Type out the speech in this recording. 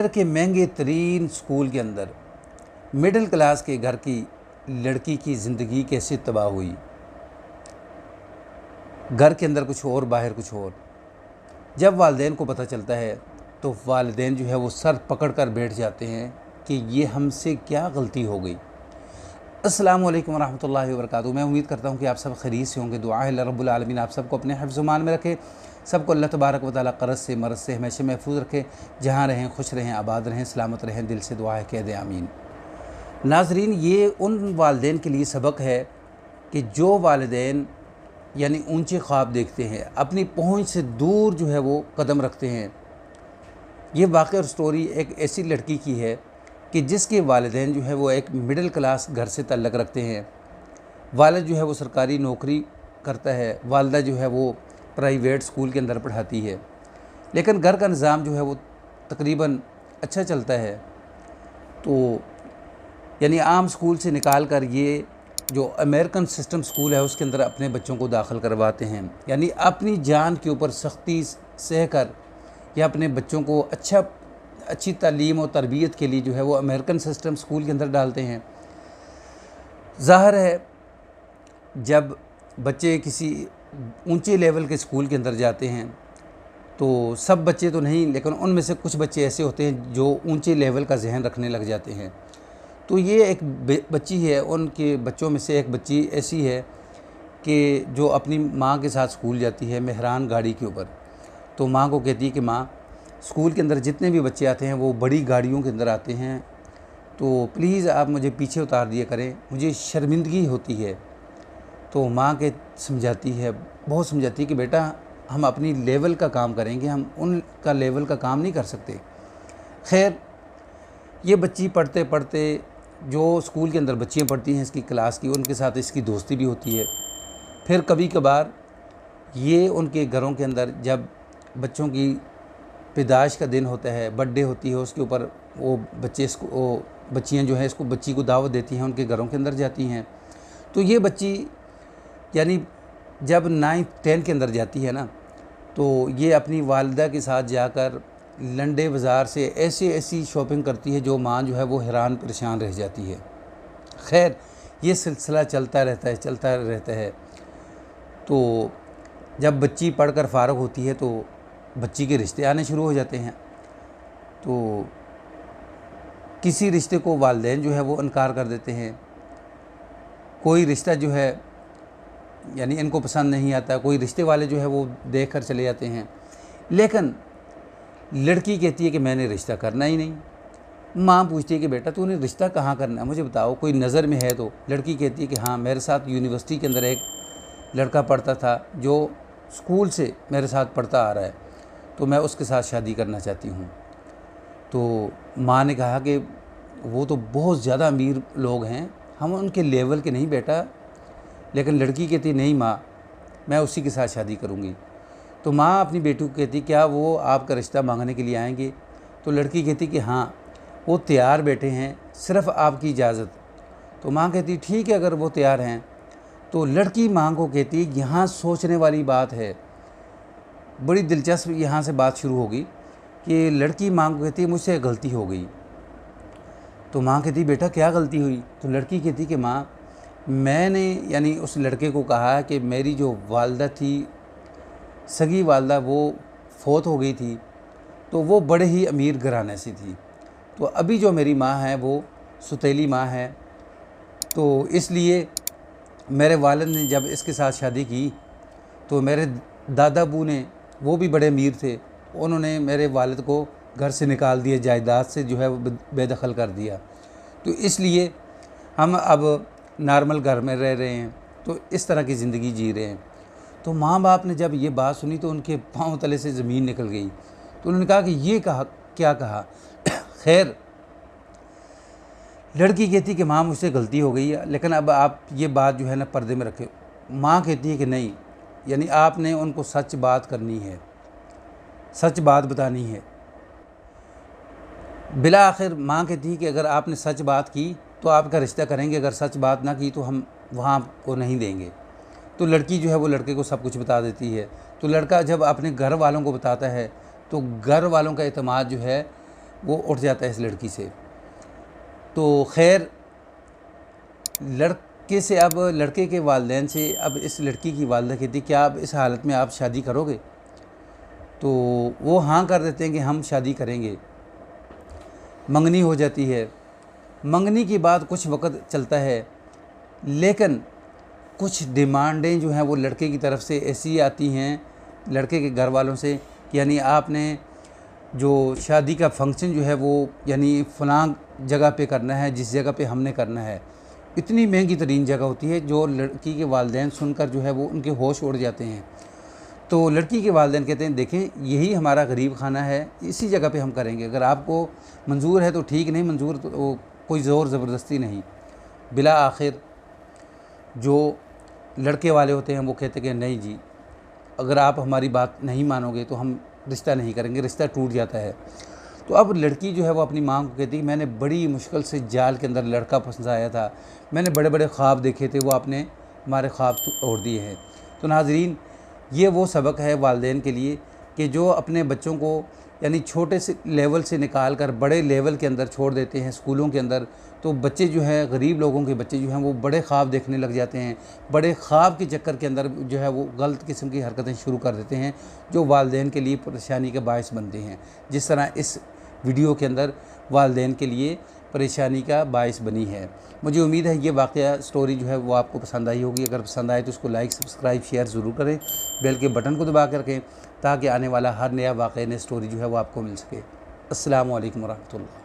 के महंगे तरीन स्कूल के अंदर मिडिल क्लास के घर की लड़की की ज़िंदगी कैसे तबाह हुई। घर के अंदर कुछ और, बाहर कुछ और। जब वालिदैन को पता चलता है तो वालिदैन जो है वो सर पकड़ कर बैठ जाते हैं कि ये हमसे क्या गलती हो गई। अस्सलामु अलैकुम रहमतुल्लाहि व बरकातुहू। मैं उम्मीद करता हूँ कि आप सब खैरियत से होंगे। दुआ है अल्लाह रब्बुल आलमीन आप सबको अपने हिफ्ज़-ओ-मान में रखे, सबको अल्लाह तबारक व तआला क़र्ज़ से मरज़ से हमेशा महफूज रखे, जहाँ रहें खुश रहें, आबाद रहें, सलामत रहें। दिल से दुआ है कह दें आमीन। नाज़रीन, ये उन वालिदैन के लिए सबक है कि जो वालिदैन यानी ऊंचे ख्वाब देखते हैं, अपनी पहुँच से दूर जो है वो कदम रखते हैं। ये वाक़ई और स्टोरी एक ऐसी लड़की की है कि जिसके वालिदैन जो है वो एक मिडिल क्लास घर से ताल्लुक़ रखते हैं। वालिद जो है वो सरकारी नौकरी करता है, वालिदा जो है वो प्राइवेट स्कूल के अंदर पढ़ाती है, लेकिन घर का निज़ाम जो है वो तकरीबन अच्छा चलता है। तो यानी आम स्कूल से निकाल कर ये जो अमेरिकन सिस्टम स्कूल है उसके अंदर अपने बच्चों को दाखिल करवाते हैं। यानी अपनी जान के ऊपर सख्ती सह कर या अपने बच्चों को अच्छी तालीम और तरबियत के लिए जो है वो अमेरिकन सिस्टम स्कूल के अंदर डालते हैं। ज़ाहिर है जब बच्चे किसी ऊंचे लेवल के स्कूल के अंदर जाते हैं तो सब बच्चे तो नहीं, लेकिन उनमें से कुछ बच्चे ऐसे होते हैं जो ऊंचे लेवल का जहन रखने लग जाते हैं। तो ये एक बच्ची है, उनके बच्चों में से एक बच्ची ऐसी है कि जो अपनी माँ के साथ स्कूल जाती है मेहरान गाड़ी के ऊपर। तो माँ को कहती है कि माँ, स्कूल के अंदर जितने भी बच्चे आते हैं वो बड़ी गाड़ियों के अंदर आते हैं, तो प्लीज़ आप मुझे पीछे उतार दिया करें, मुझे शर्मिंदगी होती है। तो माँ के समझाती है, बहुत समझाती है कि बेटा हम अपनी लेवल का काम करेंगे, हम उनका लेवल का काम नहीं कर सकते। खैर, ये बच्ची पढ़ते पढ़ते जो स्कूल के अंदर बच्चियाँ पढ़ती हैं इसकी क्लास की, उनके साथ इसकी दोस्ती भी होती है। फिर कभी कभार ये उनके घरों के अंदर जब बच्चों की पैदाइश का दिन होता है, बर्थडे होती है, उसके ऊपर वो बच्चियाँ जो हैं इसको बच्ची को दावत देती हैं, उनके घरों के अंदर जाती हैं। तो ये बच्ची यानी जब 9th-10th के अंदर जाती है ना, तो ये अपनी वालिदा के साथ जाकर लंडे बाज़ार से ऐसी शॉपिंग करती है जो माँ जो है वो हैरान परेशान रह जाती है। खैर, ये सिलसिला चलता रहता है। तो जब बच्ची पढ़कर फ़ारिग होती है तो बच्ची के रिश्ते आने शुरू हो जाते हैं। तो किसी रिश्ते को वालिदैन जो है वो इनकार कर देते हैं। कोई रिश्ता जो है यानी इनको पसंद नहीं आता, कोई रिश्ते वाले जो है वो देख कर चले जाते हैं। लेकिन लड़की कहती है कि मैंने रिश्ता करना ही नहीं। माँ पूछती है कि बेटा तूने रिश्ता कहाँ करना है, मुझे बताओ, कोई नज़र में है तो। लड़की कहती है कि हाँ, मेरे साथ यूनिवर्सिटी के अंदर एक लड़का पढ़ता था जो स्कूल से मेरे साथ पढ़ता आ रहा है, तो मैं उसके साथ शादी करना चाहती हूँ। तो माँ ने कहा कि वो तो बहुत ज़्यादा अमीर लोग हैं, हम उनके लेवल के नहीं बेटा। लेकिन लड़की कहती नहीं माँ, मैं उसी के साथ शादी करूँगी। तो माँ अपनी बेटी को कहती क्या वो आपका रिश्ता मांगने के लिए आएंगे? तो लड़की कहती कि हाँ, वो तैयार बैठे हैं, सिर्फ़ आपकी इजाज़त। तो माँ कहती ठीक है, अगर वो तैयार हैं। तो लड़की माँ को कहती यहाँ सोचने वाली बात है, बड़ी दिलचस्प यहाँ से बात शुरू होगी कि लड़की माँ को कहती मुझसे गलती हो गई। तो माँ कहती बेटा क्या गलती हुई? तो लड़की कहती कि माँ, मैंने यानी उस लड़के को कहा कि मेरी जो वालिदा थी, सगी वालिदा, वो फौत हो गई थी, तो वो बड़े ही अमीर घराने से थी। तो अभी जो मेरी माँ है वो सुतीली माँ है, तो इसलिए मेरे वालिद ने जब इसके साथ शादी की तो मेरे दादा अबू ने, वो भी बड़े अमीर थे, उन्होंने मेरे वालिद को घर से निकाल दिया, जायदाद से जो है वो बेदखल कर दिया। तो इसलिए हम अब नॉर्मल घर में रह रहे हैं, तो इस तरह की ज़िंदगी जी रहे हैं। तो माँ बाप ने जब ये बात सुनी तो उनके पाँव तले से ज़मीन निकल गई। तो उन्होंने कहा कि ये क्या कहा? खैर, लड़की कहती कि माँ मुझसे गलती हो गई है, लेकिन अब आप ये बात जो है ना पर्दे में रखें। माँ कहती है कि नहीं, यानी आपने उनको सच बात करनी है, सच बात बतानी है। बिला आखिर माँ कहती है कि अगर आपने सच बात की तो आपका रिश्ता करेंगे, अगर सच बात ना की तो हम वहाँ आपको नहीं देंगे। तो लड़की जो है वो लड़के को सब कुछ बता देती है। तो लड़का जब अपने घर वालों को बताता है तो घर वालों का एतमाद जो है वो उठ जाता है इस लड़की से। तो खैर लड़के से, अब लड़के के वालिदैन से अब इस लड़की की वालिदा कहती क्या अब इस हालत में आप शादी करोगे? तो वो हाँ कर देते हैं कि हम शादी करेंगे। मंगनी हो जाती है। मंगनी के बाद कुछ वक्त चलता है, लेकिन कुछ डिमांडें जो हैं वो लड़के की तरफ से ऐसी आती हैं लड़के के घर वालों से कि यानी आपने जो शादी का फंक्शन जो है वो यानी फ़लाँ जगह पे करना है, जिस जगह पे हमने करना है। इतनी महंगी तरीन जगह होती है जो लड़की के वालिदैन सुनकर जो है वो उनके होश उड़ जाते हैं। तो लड़की के वालिदैन कहते हैं देखें यही हमारा गरीब खाना है, इसी जगह पे हम करेंगे, अगर आपको मंजूर है तो ठीक, नहीं मंजूर तो कोई ज़ोर ज़बरदस्ती नहीं। बिला आखिर जो लड़के वाले होते हैं वो कहते कि नहीं जी, अगर आप हमारी बात नहीं मानोगे तो हम रिश्ता नहीं करेंगे, रिश्ता टूट जाता है। तो अब लड़की जो है वो अपनी माँ को कहती है मैंने बड़ी मुश्किल से जाल के अंदर लड़का पसंद आया था, मैंने बड़े बड़े ख्वाब देखे थे, वो आपने हमारे ख्वाब तोड़ दिए हैं। तो नाज़रीन, ये वो सबक है वालिदैन के लिए कि जो अपने बच्चों को यानी छोटे से लेवल से निकाल कर बड़े लेवल के अंदर छोड़ देते हैं स्कूलों के अंदर, तो बच्चे जो हैं, गरीब लोगों के बच्चे जो हैं वो बड़े ख्वाब देखने लग जाते हैं। बड़े ख्वाब के चक्कर के अंदर जो है वो गलत किस्म की हरकतें शुरू कर देते हैं जो वालिदैन के लिए परेशानी का बायस बनते हैं। जिस तरह इस वीडियो के अंदर वालिदैन के लिए परेशानी का बायस बनी है। मुझे उम्मीद है ये वाक़या स्टोरी जो है वो आपको पसंद आई होगी। अगर पसंद आए तो उसको लाइक, सब्सक्राइब, शेयर ज़रूर करें। बेल के बटन को दबा कर रखें ताकि आने वाला हर नया वाक़या, नई स्टोरी जो है वो आपको मिल सके। अस्सलामु अलैकुम वरहमतुल्लाह।